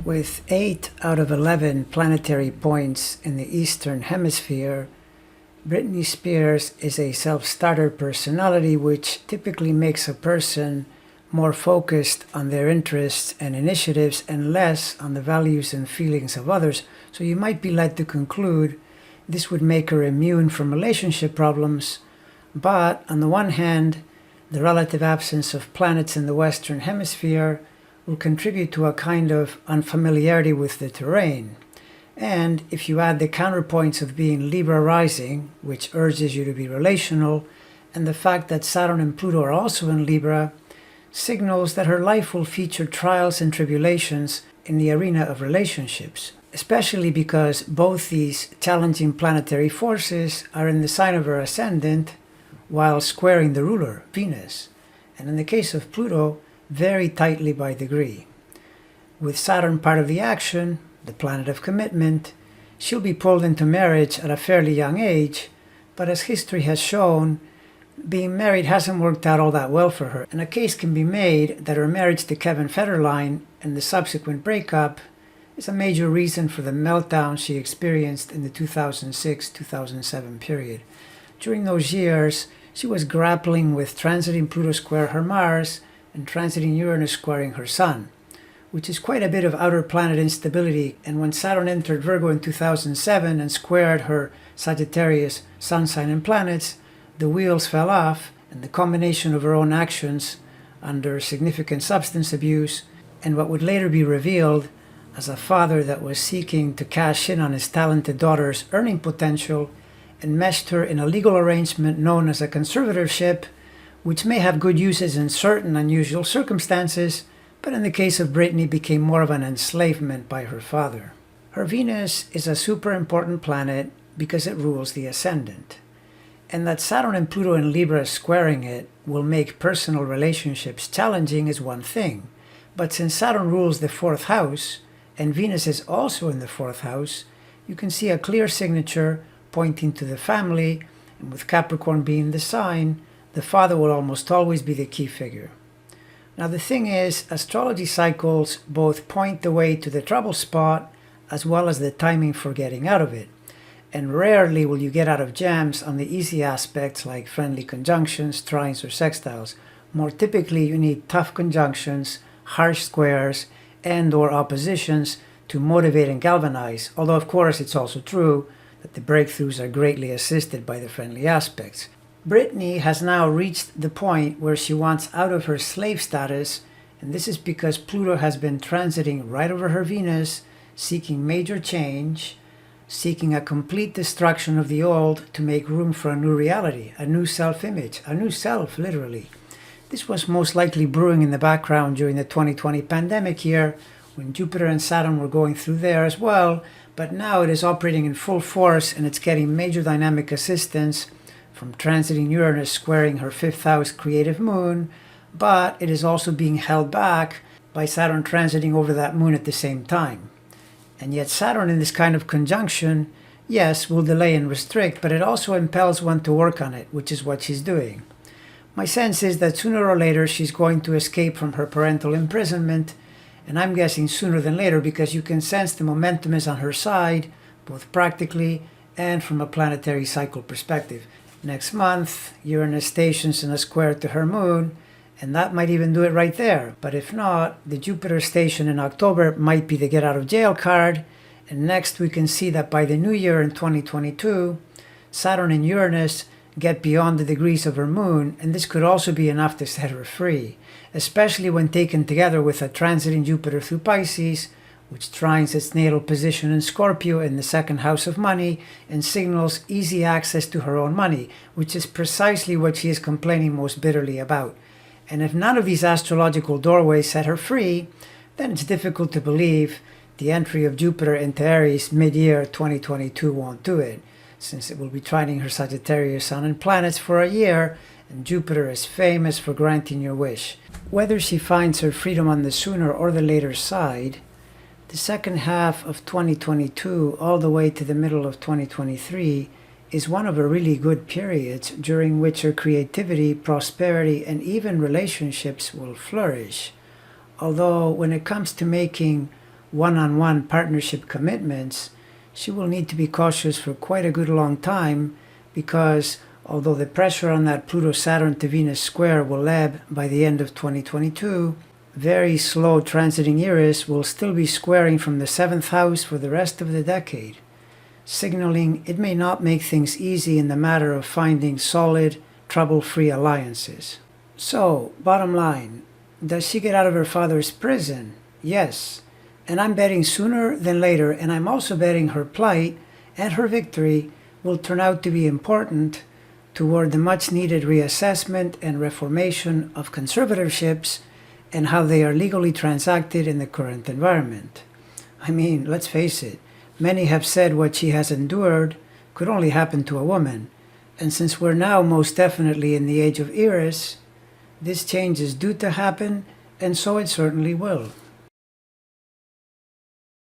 With 8 out of 11 planetary points in the Eastern Hemisphere, Britney Spears is a self-starter personality, which typically makes a person more focused on their interests and initiatives and less on the values and feelings of others. So you might be led to conclude this would make her immune from relationship problems. But on the one hand, the relative absence of planets in the Western Hemisphere will contribute to a kind of unfamiliarity with the terrain. And if you add the counterpoints of being Libra rising, which urges you to be relational, and the fact that Saturn and Pluto are also in Libra, signals that her life will feature trials and tribulations in the arena of relationships, especially because both these challenging planetary forces are in the sign of her ascendant while squaring the ruler, Venus, and in the case of Pluto, very tightly by degree. With Saturn part of the action, the planet of commitment, she'll be pulled into marriage at a fairly young age, but as history has shown, being married hasn't worked out all that well for her, and a case can be made that her marriage to Kevin Federline and the subsequent breakup is a major reason for the meltdown she experienced in the 2006-2007 period. During those years, she was grappling with transiting Pluto square her Mars and transiting Uranus squaring her Sun, which is quite a bit of outer planet instability. And when Saturn entered Virgo in 2007 and squared her Sagittarius sun sign and planets, the wheels fell off, and the combination of her own actions under significant substance abuse and what would later be revealed as a father that was seeking to cash in on his talented daughter's earning potential enmeshed her in a legal arrangement known as a conservatorship, which may have good uses in certain unusual circumstances, but in the case of Britney became more of an enslavement by her father. Her Venus is a super important planet because it rules the ascendant. And that Saturn and Pluto in Libra squaring it will make personal relationships challenging is one thing. But since Saturn rules the 4th house, and Venus is also in the 4th house, you can see a clear signature pointing to the family, and with Capricorn being the sign, the father will almost always be the key figure. Now the thing is, astrology cycles both point the way to the trouble spot as well as the timing for getting out of it. And rarely will you get out of jams on the easy aspects like friendly conjunctions, trines, or sextiles. More typically, you need tough conjunctions, harsh squares, and/or oppositions to motivate and galvanize, although of course it's also true that the breakthroughs are greatly assisted by the friendly aspects. Britney has now reached the point where she wants out of her slave status, and this is because Pluto has been transiting right over her Venus, seeking major change, seeking a complete destruction of the old to make room for a new reality, a new self-image, a new self, literally. This was most likely brewing in the background during the 2020 pandemic year, when Jupiter and Saturn were going through there as well, but now it is operating in full force and it's getting major dynamic assistance from transiting Uranus squaring her 5th house creative moon, but it is also being held back by Saturn transiting over that moon at the same time. And yet Saturn in this kind of conjunction, yes, will delay and restrict, but it also impels one to work on it, which is what she's doing. My sense is that sooner or later she's going to escape from her parental imprisonment, and I'm guessing sooner than later because you can sense the momentum is on her side, both practically and from a planetary cycle perspective. Next month, Uranus stations in a square to her moon, and that might even do it right there. But if not, the Jupiter station in October might be the get out of jail card, and next we can see that by the new year in 2022, Saturn and Uranus get beyond the degrees of her moon, and this could also be enough to set her free, especially when taken together with a transiting Jupiter through Pisces, which trines its natal position in Scorpio in the 2nd house of money and signals easy access to her own money, which is precisely what she is complaining most bitterly about. And if none of these astrological doorways set her free, then it's difficult to believe the entry of Jupiter into Aries mid-year 2022 won't do it, since it will be trining her Sagittarius sun and planets for a year, and Jupiter is famous for granting your wish. Whether she finds her freedom on the sooner or the later side, the second half of 2022 all the way to the middle of 2023 is one of her really good periods during which her creativity, prosperity, and even relationships will flourish. Although when it comes to making one-on-one partnership commitments, she will need to be cautious for quite a good long time, because although the pressure on that Pluto-Saturn to Venus square will ebb by the end of 2022, very slow transiting Eris will still be squaring from the 7th house for the rest of the decade, signaling it may not make things easy in the matter of finding solid, trouble-free alliances. So, bottom line, does she get out of her father's prison? Yes. And I'm betting sooner than later, and I'm also betting her plight and her victory will turn out to be important toward the much-needed reassessment and reformation of conservatorships and how they are legally transacted in the current environment. I mean, let's face it, many have said what she has endured could only happen to a woman, and since we're now most definitely in the age of Eris, this change is due to happen, and so it certainly will.